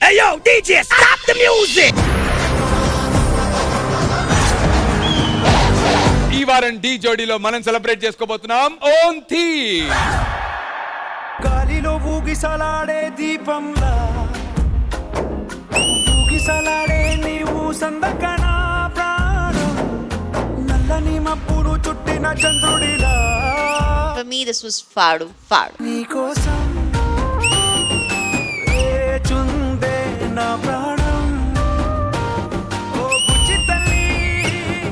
Hey yo, DJ, stop the music! ఈ వారం D జోడీలో మనం సెలబ్రేట్ చేసుకోబోతున్నాం ఓన్ థీ. గాలిలో ఊగిసలాడే దీపంలా ఊగిసలాడే నీవు సందకన ప్రాణం నల్లని మబ్బులు చుట్టిన చంద్రుడిలా. For me, this was Fadu. నీకోసం వేచుందే నా ప్రాణం. ఓ బుజ్జి తల్లి.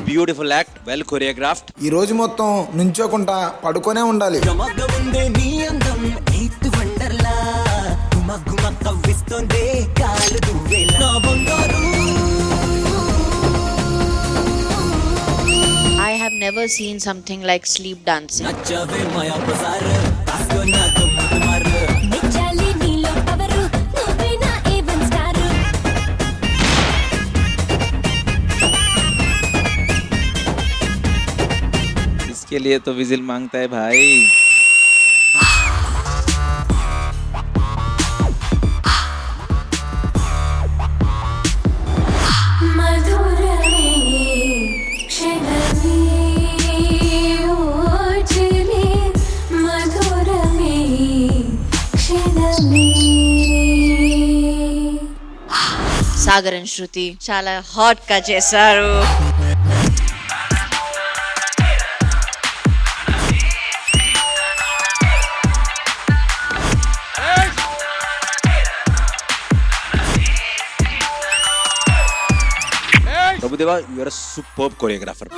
Beautiful act, well choreographed. ఈ రోజు మొత్తం నుంచోకుండా పడుకొనే ఉండాలి. I have never seen something like sleep dancing. इसके लिए तो विजिल मांगता है भाई. సాగర్ అండ్ శృతి చాలా హాట్ గా చేశారు. Prabhudeva, you are superb choreographer.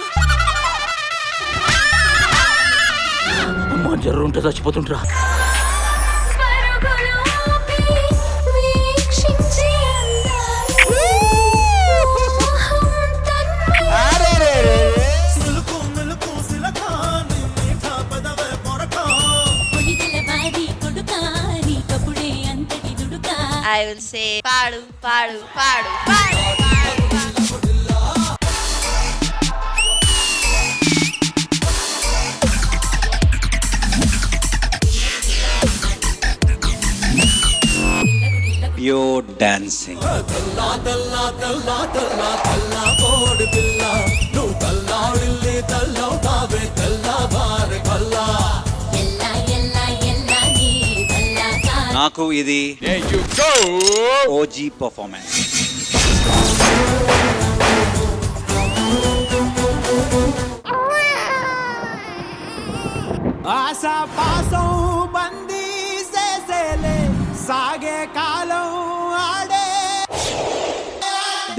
అమ్మ జర్రు ఉంటే చచ్చిపోతుంటరా. I will say పాడు పాడు పాడు పాడు. Pure dancing. నాకు ఇది ఓజీ పర్ఫార్మెన్స్. ఆశా పాసం బందీ చేసేలే సాగే కాలం ఆడే.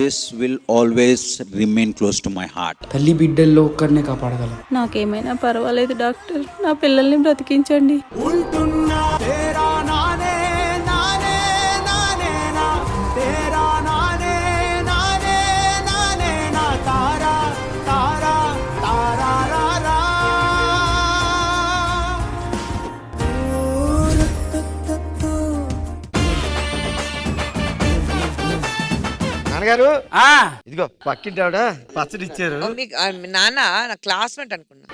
This will always remain close to my heart. తల్లి బిడ్డల్లో ఒక్కరినే కాపాడగలం. నాకేమైనా పర్వాలేదు డాక్టర్, నా పిల్లల్ని బ్రతికించండి. ఉంటున్నా తేరా నానే నానే నానే నా తేరా నానే నానే నానే నా తారా తారా తారా రా. నాన్నగారు, ఇదిగో పక్కింటి ఆవిడ పచ్చడి ఇచ్చారు. నాన్న నా క్లాస్మేట్ అనుకున్నా.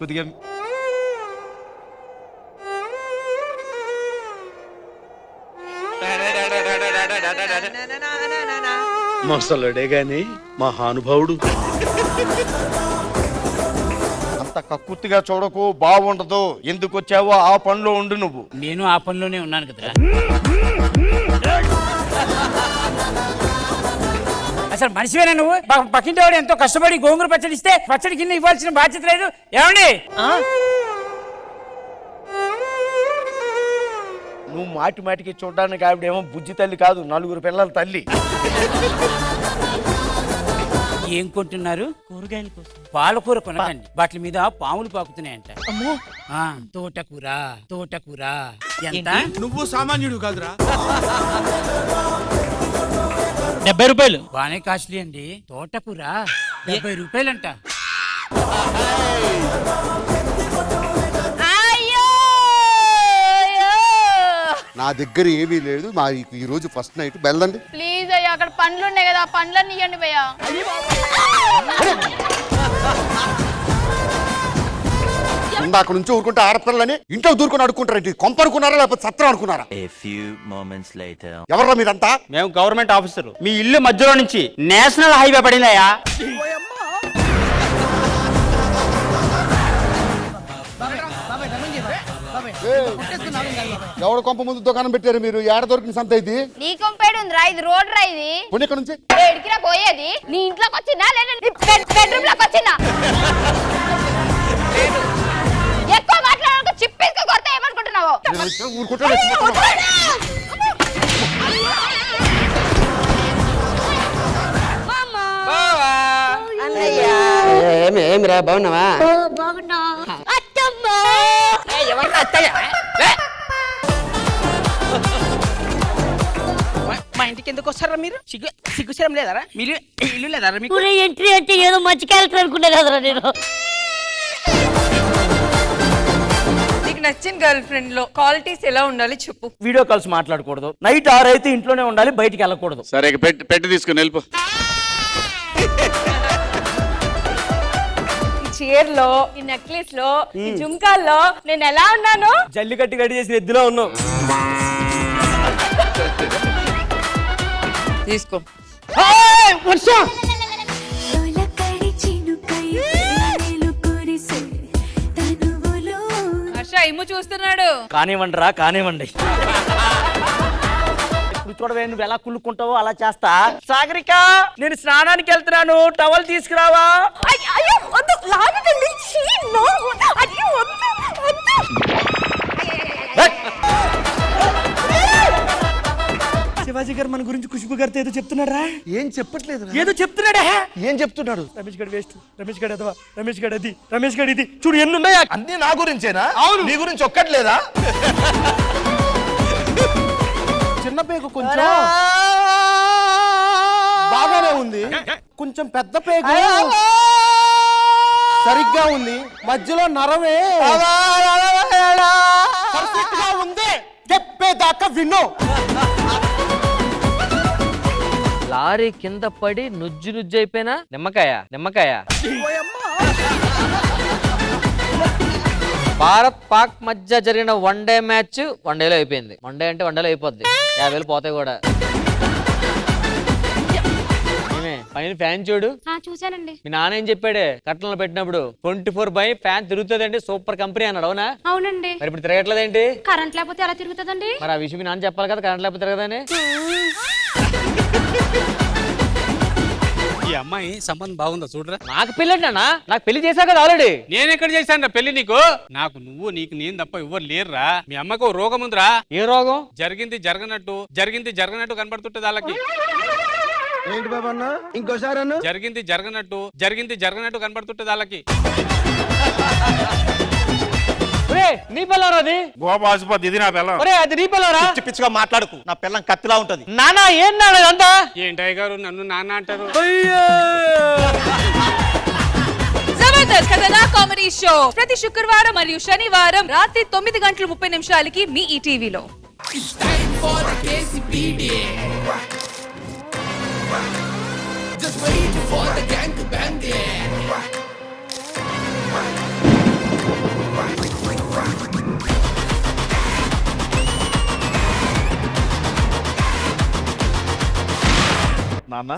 కొద్దిగా మొసలుడే గాని మహానుభావుడు. అంత కక్కుర్తిగా చూడకు, బాగుండదు. ఎందుకు వచ్చావో ఆ పనిలో ఉండు నువ్వు. నేను ఆ పనిలోనే ఉన్నాను కదరా. అసలు మనిషివేనా నువ్వు? పక్కింటి వాడు ఎంతో కష్టపడి గోంగూర పచ్చడి ఇస్తే పచ్చడి కింద ఇవ్వాల్సిన బాధ్యత లేదు. ఏమండి, నువ్వు మాటి మాటికి చూడడానికి ఆవిడేమో బుజ్జి తల్లి కాదు, 4 పిల్లల తల్లి. ఏం కొంటున్నారు? కూరగాయలు. పాలకూర కొనకండి, వాటి మీద పాములు పాకుతున్నాయంట. తోటకూర తోటకూర ఎంత? నువ్వు సామాన్యుడు కాదురా. 70 రూపాయలు. బానే కాస్ట్లీ అండి. తోటకూర 70 రూపాయలంట. నా దగ్గర ఏమీ లేదు. మా ఈ రోజు ఫస్ట్ నైట్ వెళ్ళండి ప్లీజ్ అయ్యా, అక్కడ పండ్లు ఉన్నాయి కదా, పండ్లన్నీ ఇవ్వండి భయ్యా. ఇందాక నుంచి ఊరుకుంటే ఆడపిల్లని ఇంట్లో దూరుకుని అడుక్కుంటారేంటి? కొంపనుకున్నారా లేకపోతే సత్రం అనుకున్నారా? ఎవర్రా మీరంతా? మేము గవర్నమెంట్ ఆఫీసర్. మీ ఇల్లు మధ్యలో నుంచి నేషనల్ హైవే పడిందయ్యా. ఎవడ కొంప ముందు దుకాణం పెట్టారు మీరు? ఏడ దొరికిన సంత ఇది? నీ కొంపేడు ఉందిరా, ఇది రోడ్ రా. ఇది పుణ్య ఇక్కడ నుంచి ఎడికిరా పోయేది? నీ ఇంట్లోకి వచ్చిందా లేదా బెడ్రూమ్ లోకి వచ్చిందా? ఎక్కువ మాట్లాడక చిప్పేసుకో కొడతా. ఏమనుకుంటున్నావు? ఏమిరా బాగున్నావా? మా ఇంటికి ఎందుకు వస్తారా మీరు? సిగ్గుశరం లేదారా? మీరు ఇల్లు లేదారా మీకు? ఎంట్రీ అంటే ఏదో మంచి క్యారెక్టర్ అనుకున్నా కదరా నేను. నీకు నచ్చిన గర్ల్ ఫ్రెండ్ లో క్వాలిటీస్ ఎలా ఉండాలి చెప్పు. వీడియో కాల్స్ మాట్లాడకూడదు. నైట్ 6 అయితే ఇంట్లోనే ఉండాలి, బయటికి వెళ్ళకూడదు. సరే పెట్టి తీసుకుని వెళ్ళిపో. చీర్ లో, ఈ నెక్లెస్ లో, ఈ జుంకాల్లో నేను ఎలా ఉన్నాను? జల్లికట్టి గడి చేసి ఎద్దులో ఉన్నావు. తీసుకో. హర్ష ఇమ్ము చూస్తున్నాడు. కానివ్వండిరా, కానివ్వండి. ఇప్పుడు చూడవే, నువ్వు ఎలా కుళ్ళుకుంటావో అలా చేస్తా. సాగరిక, నేను స్నానానికి వెళ్తున్నాను, టవల్ తీసుకురావా? అయ్యో వద్దు, లాగకండి. నో, అయ్యో వద్దు వద్దు. శివాజీ గారు మన గురించి ఖుష్బు గారితో ఏదో చెప్తున్నారా? ఏం చెప్పట్లేదు. ఏదో చెప్తున్నాడా? ఏం చెప్తున్నాడు? రమేష్ గడ్ వేస్ట్, రమేష్ గడ్ అదవా, రమేష్ గడ్ అది, రమేష్ గడ్ ఇది. చూడు ఎన్ని ఉన్నాయా? అన్ని నా గురించేనా? అవును. నీ గురించి ఒక్కట్లేదా? చిన్న పేగు కొంచెం బాగానే ఉంది, కొంచెం పెద్ద పేగు సరిగ్గా ఉంది, మధ్యలో నరమే పర్ఫెక్ట్ గా ఉంది. చెప్పేదాకా విను. లారీ కింద పడి నుజ్జు అయిపోయినా నిమ్మకాయ. భారత్ పాక్ మధ్య జరిగిన వన్డే మ్యాచ్ వన్డేలో అయిపోయింది. వన్డే అంటే వన్డేలో అయిపోద్ది. 50,000 పోతాయి కూడా. పైన ఫ్యాన్ చూడు. చూసానండి. మీ నాన్న ఏం చెప్పాడే కట్టణంలో పెట్టినప్పుడు? 24/7 ఫ్యాన్ తిరుగుతుందండి, సూపర్ కంపెనీ అన్నాడు. అవునా? అవునండి. మరి ఇప్పుడు తిరగట్లేదేంటి? కరెంట్ లేకపోతే ఎలా తిరుగుతుందండి? మరి ఆ విషయం మీ నాన్న చెప్పాలి కదా, కరెంట్ లేకపోతే తిరగదని. ఈ అమ్మాయి సంబంధం బాగుందా చూడరా. నాకు పెళ్ళి అంటా? నాకు పెళ్లి చేశా కదా ఆల్రెడీ. నేను ఎక్కడ చేశాను పెళ్లి నీకు? నాకు నీకు నేను తప్ప ఎవరు లేరురా. మీ అమ్మకు రోగం ఉందిరా. ఏ రోగం? జరిగింది జరగనట్టు కనబడుతుంటది వాళ్ళకి. ఏంటి బాబా అన్న? ఇంకోసారి అన్న. జరిగింది జరగనట్టు కనబడుతుంటది వాళ్ళకి. నీ పిల్లరా అది? గోపాసుపతి ఇది నా పిల్లం. అది నీ పిల్లరా? పిచ్చిగా మాట్లాడుకు. నా పిల్లం కత్తిలా ఉంటది. నానా ఏం నాన్న అంతా? ఏంటయ్య గారు నన్ను నాన్న అంటారు? జబర్దస్త్ కథనా కామెడీ షో ప్రతి శుక్రవారం మరియు శనివారం రాత్రి 9:30 మీ ఈటీవీలో. నాన్న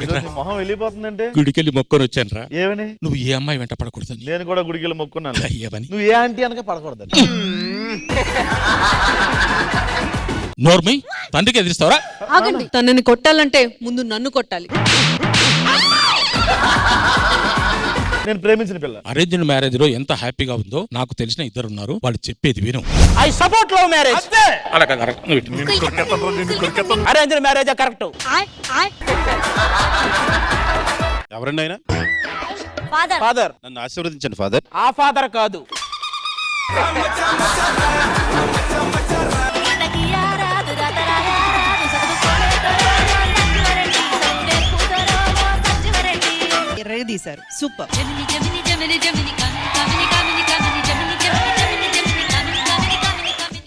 ఈరోజు మొహం వెళ్ళిపోతుందంటే గుడికెళ్ళి మొక్కొని వచ్చాను రా. ఏమని? నువ్వు ఏ అమ్మాయి వెంట పడకూడదు. నేను కూడా గుడికెళ్ళి మొక్కున్నాను. ఏమని? నువ్వు ఏ ఆంటీ అనక పడకూడదు. నోర్మి తండ్రికి ఎదిరిస్తావరా? ఆగండి. తనని కొట్టాలంటే ముందు నన్ను కొట్టాలి. నేను ప్రేమించిన పిల్ల. అరేంజ్డ్ మ్యారేజ్ లో ఎంత హ్యాపీగా ఉందో నాకు తెలిసిన ఇద్దరు ఉన్నారు, వాళ్ళు చెప్పేది విను. I support love marriage. అలా కదా అరేంజ్డ్ మ్యారేజ్ కరెక్ట్. ఎవరండి ఆయన? ఫాదర్. నన్ను ఆశీర్వదించండి ఫాదర్. ఆ ఫాదర్ కాదు. తీశారు. సూపర్.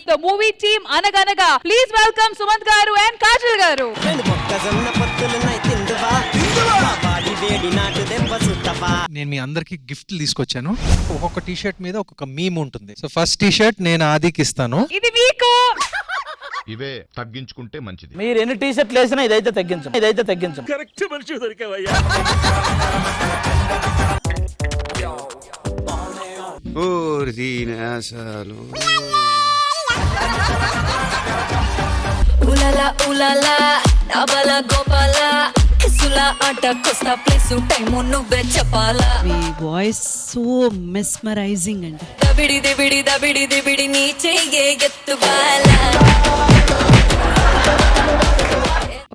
ద మూవీ టీమ్ అనగనగా ప్లీజ్ వెల్కమ్ సుమంత్ గారు అండ్ కాజల్ గారు. నేను మీ అందరికి గిఫ్ట్లు తీసుకొచ్చాను. ఒక్కొక్క టీ షర్ట్ మీద ఒక్కొక్క మీమ్ ఉంటుంది. సో ఫస్ట్ టీ షర్ట్ నేను ఆదికి ఇస్తాను. ఇది మీకు ఇవే తగ్గించుకుంటే మంచిది. మీరు ఎన్ని టీ షర్ట్లు వేసినా ఇదైతే తగ్గించం. కరెక్ట్ మనిషి దొరికావయ్యా. ఉలలా ఉలలా డబల గోపాల కిసులా ఆట కోస్తా ప్లేస్ టైం నువ్వే చెప్పాలా. మీ వాయిస్ సో మెస్మరైజింగ్ అండి. దబిడి దిబిడి దబిడి దిబిడి నీ చెయ్యే ఎత్తుబాలా.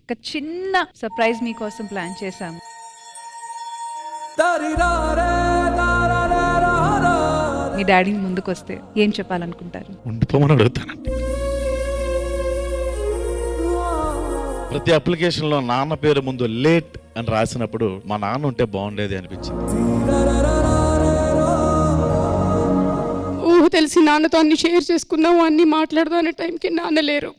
ఒక చిన్న సర్ప్రైజ్ మీకోసం ప్లాన్ చేశాము. మీ డాడీ ముందుకు వస్తే ఏం చెప్పాలనుకుంటారు? ఉండిపోమని అడుగుతానండి. ప్రతి అప్లికేషన్ లో నాన్న పేరు ముందు లేట్ అని రాసినప్పుడు మా నాన్న ఉంటే బాగుండేది అనిపించింది. తెలిసి నాన్నతో అన్ని షేర్ చేసుకుందాం, అన్ని మాట్లాడదాం అనే టైంకి నాన్న లేరు.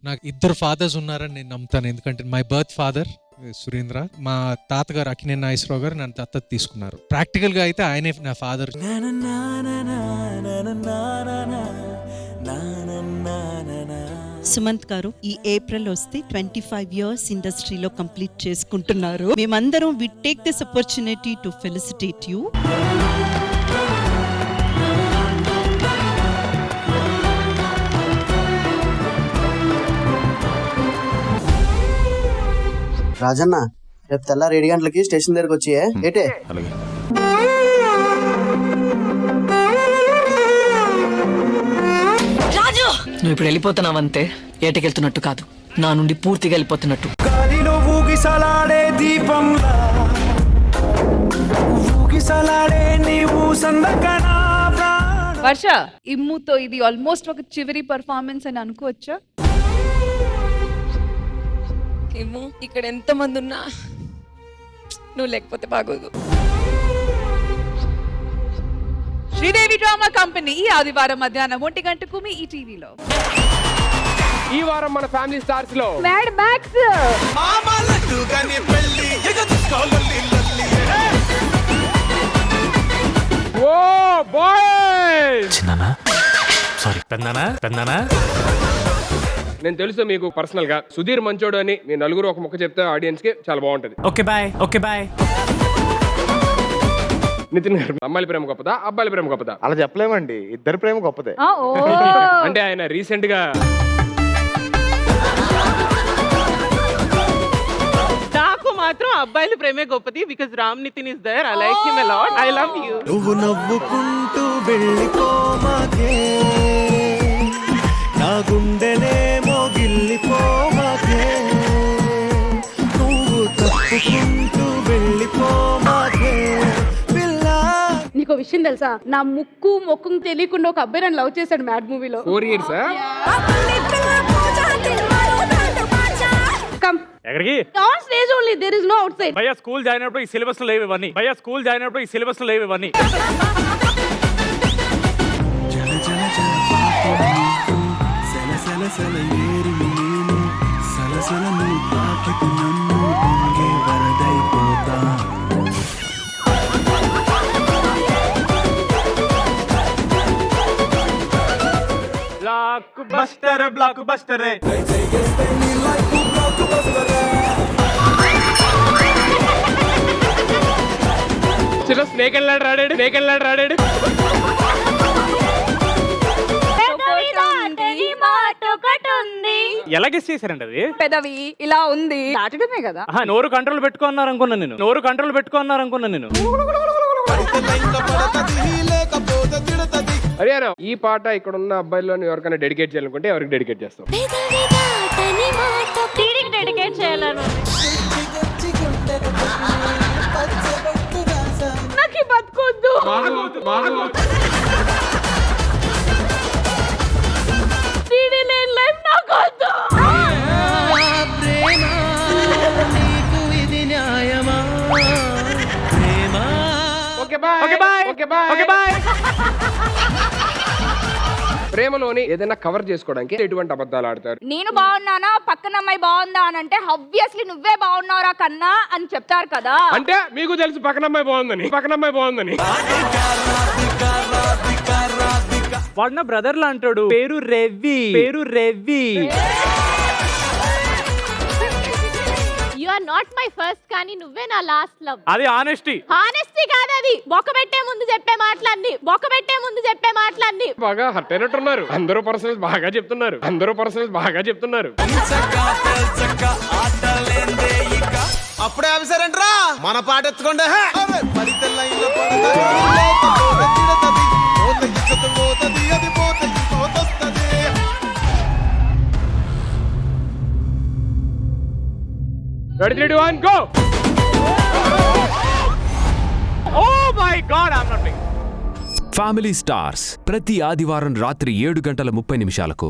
నాకు ఇద్దరు ఫాదర్స్ ఉన్నారని నేను నమ్ముతాను. ఎందుకంటే మై బర్త్ ఫాదర్ సురేంద్ర, మా తాతగారు అక్కినేని నాగేశ్వరరావు గారు నన్ను దత్తత తీసుకున్నారు. ప్రాక్టికల్ గా అయితే ఆయనే నా ఫాదర్. సుమంత్ గారు ఈ ఏప్రిల్ వస్తే 25 years ఇండస్ట్రీలో కంప్లీట్ చేసుకుంటున్నారు. మేమందరం we take this opportunity to felicitate you. Rajanna రేపు తెల్లారి 7 గంటలకి స్టేషన్ దగ్గరకు వచ్చి ఏటే. రాజు, నువ్వు ఇప్పుడు వెళ్ళిపోతున్నావంతే, ఏటకెళ్తున్నట్టు కాదు, నా నుండి పూర్తిగా వెళ్ళిపోతున్నట్టు. వర్ష, ఇమ్ముతో ఇది ఆల్మోస్ట్ ఒక చివరి పర్ఫార్మెన్స్ అని అనుకోవచ్చా? ఏమో, ఇక్కడ ఎంత మంది ఉన్నా నువ్వు లేకపోతే బాగోదు. శ్రీదేవి డ్రామా కంపెనీ ఈ ఆదివారం మధ్యాహ్నం 1 గంటకు మీ ఈ టీవీలో. ఈ వారం మన ఫ్యామిలీ స్టార్స్ లో మ్యాడ్ మ్యాక్స్, ఓ బాయ్స్. చిన్నానా, సారీ పెద్దనా. నేను తెలుసు మీకు పర్సనల్ గా. సుధీర్ మంచోడు అని మీ నలుగురు ఒక ముక్క చెప్తే ఆడియన్స్ కి చాలా బాగుంటది. Okay bye. నితిన్ గారు, అమ్మాయిల ప్రేమ గొప్పదా అబ్బాయిల ప్రేమ గొప్పదా? అలా చెప్పలేమండి, ఇద్దరి ప్రేమ గొప్పదే. అంటే ఆయన రీసెంట్ గా నాకు మాత్రం అబ్బాయిల ప్రేమే గొప్పది. Because Ram Nitin is there. I like him a lot. I love you. నువ్వు నవ్వుకుంటూ వెళ్ళిపోమాకే, నా గుండెనేమో గిల్లిపోమాకే, నువ్వు తప్పుకుంటూ వెళ్ళిపోమాకే. నీకు విషయం తెలుసా, నా మొక్కు తెలియకుండా ఒక అబ్బాయి నన్ను లవ్ చేశాడు మ్యాడ్ మూవీలో. 4 years. కమ్ ఎక్కడికి? On stage only, there is no outside. భయ్యా స్కూల్ జాయిన్ అయినప్పుడు ఈ సిలబస్ లో లేవు ఇవన్నీ. Blockbuster. Snake and ladder ఆడాడు. ఎలా గెస్ చేశారండి అది? పెదవి ఇలా ఉంది, దాటడమే కదా. నోరు కంట్రోల్ పెట్టుకున్నారు అనుకున్నా నేను. హరియానా, ఈ పాట ఇక్కడ ఉన్న అబ్బాయిలో ఎవరికైనా డెడికేట్ చేయాలనుకుంటే ఎవరికి డెడికేట్ చేస్తావు? డెడికేట్ చేయాలను. నాకు బతుకొద్దు. Okay bye. ప్రేమలోని ఏదైనా కవర్ చేసుకోవడానికి ఎటువంటి అబద్ధాలు ఆడతారు? నేను బాగున్నానా పక్కన అమ్మాయి బాగుందా అని అంటే ఆబ్వియస్లీ నువ్వే బాగున్నావురా కన్నా అని చెప్తారు కదా. అంటే మీకు తెలుసు పక్కన అమ్మాయి బాగుందని. వాడు నా బ్రదర్ లా అంటాడు. పేరు Ravi. You are not my first కానీ నువ్వే నా లాస్ట్ లవ్. అది ఆనెస్టీ కాదు, అది బొక్క పెట్టే ముందు చెప్పే మాటలన్నీ. బాగా హర్ట్ అయినట్టున్నారు. అందరూ పర్సనల్స్ బాగా చెప్తున్నారు. అప్పుడే ఆఫీసరంట్రా మన పాట ఎత్తుకోండి. Ready, 3, 2, 1, go! Oh my God, I'm not playing. Family stars ప్రతి ఆదివారం రాత్రి 7:30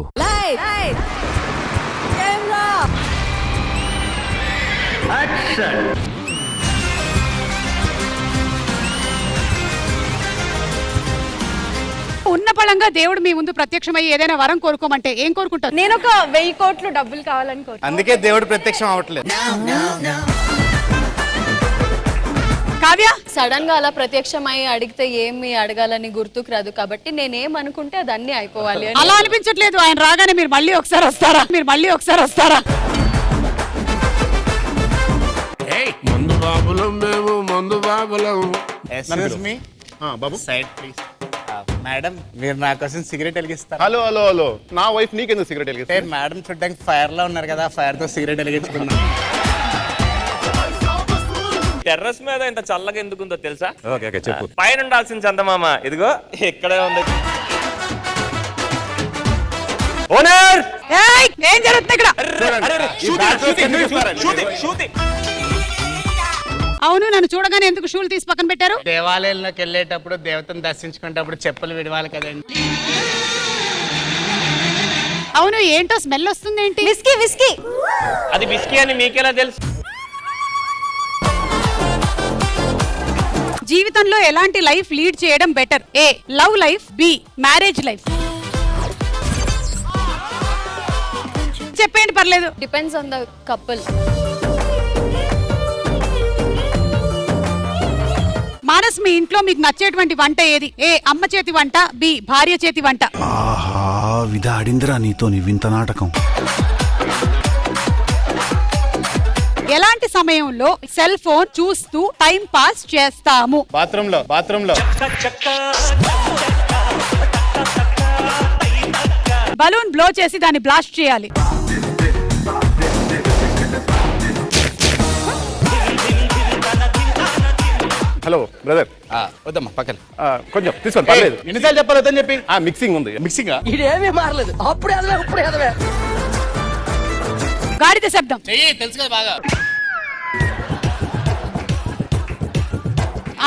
ఉన్న పళంగా దేవుడు మీ ముందు ప్రత్యక్షమై ఏదైనా వరం కోరుకోమంటే ఏం కోరుకుంటారు? నేను ఒక 1000 కోట్లు డబ్బులు కావాలని కోరుకుంటాను. అందుకే దేవుడు ప్రత్యక్షం అవ్వట్లేదు. కావ్య సడన్ గా అలా ప్రత్యక్షమై అడిగితే ఏమి అడగాలని గుర్తుకు రాదు కాబట్టి నేనేమనుకుంటే అది అన్ని అయిపోవాలి అని. అలా అనిపించట్లేదు. ఆయన రాగానే మీరు మళ్ళీ ఒకసారి వస్తారా? బాబు సైడ్ ప్లీజ్. మేడం మీరు నా కోసం సిగరెట్ వెలిగిస్తారు? హలో నా వైఫ్ నీకెందుకు సిగరెట్ వెలిగిస్తారు? మేడం చూడడానికి ఫైర్ లో ఉన్నారు కదా, ఫైర్ తో సిగరెట్ వెలిగించుకున్నాం. టెర్రస్ మీద ఇంత చల్లగా ఎందుకుందో తెలుసా? ఓకే చెప్పు. పైన ఉండాల్సిన చందమామ ఇదిగో ఇక్కడే ఉంది. ఓనర్ ఏం జరుగుతుంది ఇక్కడ? అవును, నన్ను చూడగానే ఎందుకు షూలు తీసి పక్కన పెట్టారు? దేవాలయంలోకి వెళ్ళేటప్పుడు దేవతను దర్శించుకునేటప్పుడు చెప్పులు విడవాలి కదండి. అవును, ఏంటో స్మెల్ వస్తుంది ఏంటి? విస్కీ. అది విస్కీ అని మీకెలా తెలుసు? జీవితంలో ఎలాంటి లైఫ్ లీడ్ చేయడం better? A love life, B marriage life. చెప్పండి, పర్లేదు. Depends on the couple. Manas, మీ ఇంట్లో మీకు నచ్చేటువంటి వంట ఏది? ఏ అమ్మ చేతి వంట, బి భార్య చేతి వంట. విధాడిందిరా నీతో నీ వింత నాటకం. ఎలాంటి సమయంలో సెల్ ఫోన్ చూస్తూ టైం పాస్ చేస్తాము? బాత్రూమ్ లో బలూన్ బ్లో చేసి దాన్ని బ్లాస్ట్ చేయాలి. హలో బ్రదర్, వద్దమ్మా పక్కన కొంచెం తీసుకోండి, పర్లేదు. ఎన్నిసార్లు చెప్పాలి వద్దని చెప్పి? మిక్సింగ్ ఉంది. ఇదేమీ మారలేదు. అప్పుడే గాడిద శబ్దం. తెలుసు కదా బాగా.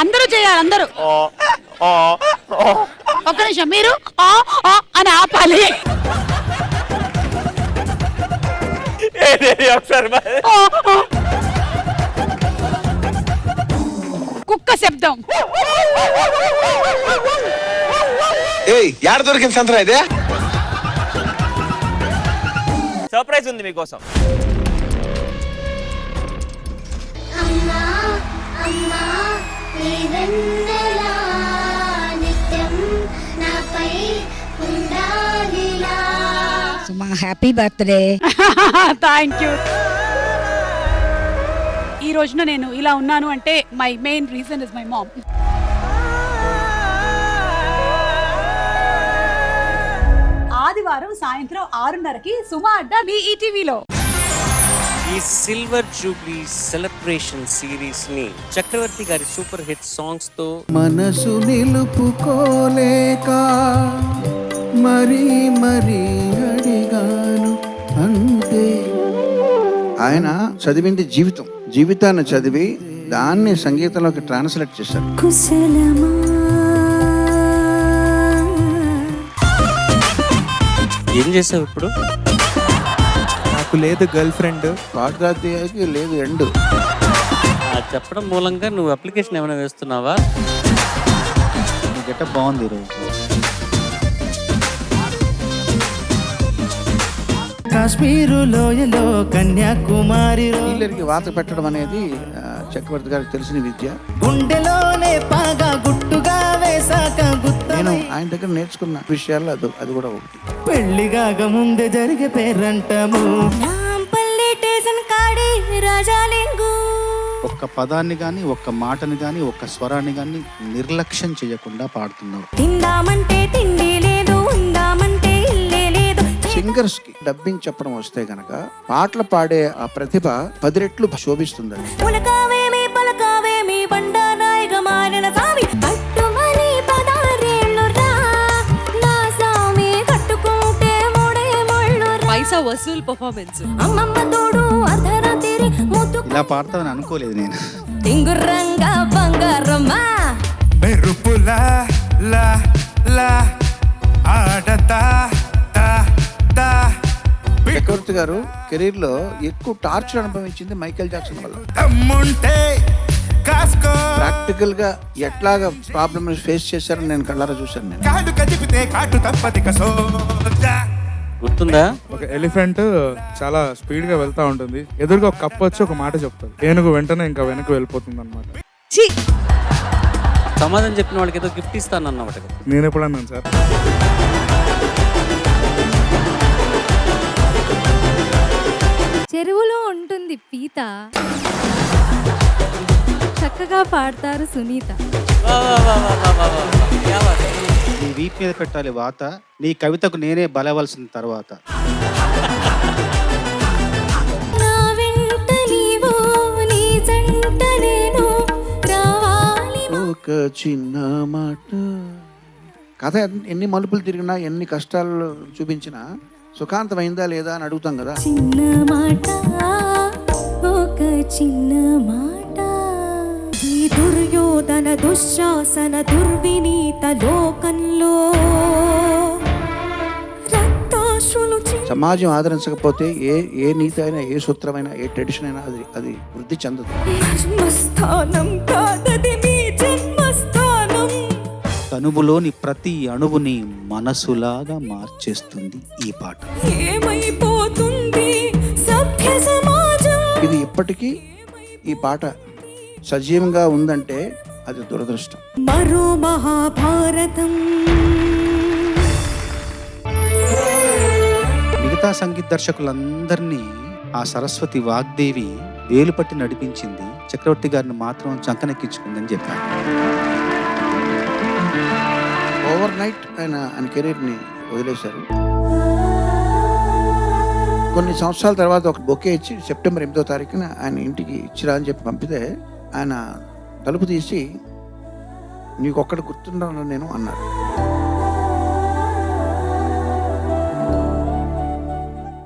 అందరూ చేయాలి, అందరూ. ఒక్క నిమిషం, మీరు అని ఆపాలి. కుక్క శబ్దం. యాడ దొరికింది సంతరా ఇదే? సర్ప్రైజ్ ఉంది మీకోసం. Happy birthday. Thank you. ఈ రోజున నేను ఇలా ఉన్నాను అంటే my main reason is my mom. ఆదివారం సాయంత్రం 6:30కి సుమా అడ్డా మీ ఈటీవీలో. ఈ సిల్వర్ జూబ్లీ సెలబ్రేషన్ సిరీస్ ని చక్రవర్తి గారి సూపర్ హిట్ సాంగ్స్ తో మనసు నిలుపుకోలేక మరీ అడిగాను అంతే. ఆయన చదివింది జీవితాన్ని చదివి దాన్ని సంగీతంలోకి ట్రాన్స్లేట్ చేశారు. ఏం చేసావు ఇప్పుడు? నాకు లేదు గర్ల్ ఫ్రెండ్, పాఠదాతకి లేదు ఎండు. చెప్పడం మూలంగా నువ్వు అప్లికేషన్ ఏమైనా వేస్తున్నావా? గెటప్ బాగుంది ఈరోజు. కాశ్మీరు లోయలో కన్యాకుమారి కీలర్కి వాత పెట్టడం అనేది చక్రవర్తి గారికి తెలిసిన విద్య. గుండెలోనే పాగా గుట్టుగా వేసాక నేను ఆయన దగ్గర నేర్చుకున్న విషయాల్లో అది కూడా ఒకటి. పెళ్లిగాక ముందే జరిగే పేరంటము. ఒక్క పదాన్ని గాని, ఒక్క మాటని గాని, ఒక్క స్వరాన్ని గాని నిర్లక్ష్యం చేయకుండా పాడుతున్నావు. తిందామంటే తిండి లేదు, ఉందామంటే ఇల్లే లేదు. సింగర్స్ కి డబ్బింగ్ చెప్పడం వస్తే గనక పాటలు పాడే ఆ ప్రతిభ 10 రెట్లు శోభిస్తుందని. పులకావేమి పలకావేమి బండారాయిగా మారిన స్వామి పట్టుమని 16 రా నా స్వామి కట్టుకుంటే మూడే ముళ్ళు పైసా వసూల్ పర్ఫార్మెన్స్ అమ్మమ్మ తోడు అర్ధరాత్రి ముద్దు ఇలా పాడతావని అనుకోలేదు నేను. టింగురంగా బంగారమ్మా మెరుపులా లా లా ఆడతా తా తా. చక్రవర్తి గారు కెరీర్ లో ఎక్కువ టార్చర్ అనుభవించింది మైకేల్ జాక్సన్ వల్ల. తమ్ముంటే కాస్కో ప్రాక్టికల్ గా ఎట్లాగా ప్రాబ్లమ్ ఫేస్ చేశారని నేను కళ్ళారా చూశాను. నేను కాడు కదిపితే కాటు తప్పదిక సోజా. గుర్తుందా? ఒక ఎలిఫెంట్ చాలా స్పీడ్ గా వెళ్తా ఉంటుంది, ఎదురుగా ఒక కప్పు వచ్చి ఒక మాట చెప్తుంది, ఏనుగు వెంటనే ఇంకా వెనక్కి వెళ్ళిపోతుంది అనమాట. సమాధానం చెప్పిన వాళ్ళకి ఏదో గిఫ్ట్ ఇస్తాను అన్నమాట. నేను ఎప్పుడు అన్నాను సార్? చెరువులో ఉంటుంది పీత, చక్కగా పాడతారు సునీత. నీ వీప్ మీద పెట్టాలి వాత, నీ కవితకు నేనే బలవలసిన తర్వాత. నా వెంట నీవు, నీ జంట నేను రావాలి. ఒక చిన్న మాట. కథ ఎన్ని మలుపులు తిరిగినా, ఎన్ని కష్టాలు చూపించినా సుఖాంతమైందా లేదా అని అడుగుతాం కదా. చిన్న మాట, ఒక చిన్న మాట. ఈ దుర్యోధన దుశ్శాసన దుర్వినీత లోకంలో రక్తాశ్రులు సమాజం ఆదరించకపోతే ఏ నీతి అయినా, ఏ సూత్రమైనా, ఏ ట్రెడిషన్ అయినా అది వృద్ధి చెందదు. జన్మస్థానం కాదది మీ జన్మస్థానం. తనువులోని ప్రతి అణువుని మనసులాగా మార్చేస్తుంది ఈ పాట. ఏమైపోతుంది సభ్య సమాజం. ఇది ఇప్పటికీ ఈ పాట సజీవంగా ఉందంటే అది దురదృష్టం. మరో మహాభారతం. మిగతా సంగీత దర్శకులందరినీ ఆ సరస్వతి వాగ్దేవి వేలు పట్టి నడిపించింది, చక్రవర్తి గారిని మాత్రం చంకనెక్కించుకుందని చెప్పారు. ఓవర్ నైట్ ఆయన కెరీర్ని వదిలేశారు. కొన్ని సంవత్సరాల తర్వాత ఒక బొకే ఇచ్చి సెప్టెంబర్ 8వ తారీఖున ఆయన ఇంటికి ఇచ్చిరా అని చెప్పి పంపితే ఆయన తలుపు తీసి నీకు ఒక్కటి గుర్తున్నాను నేను అన్నారు.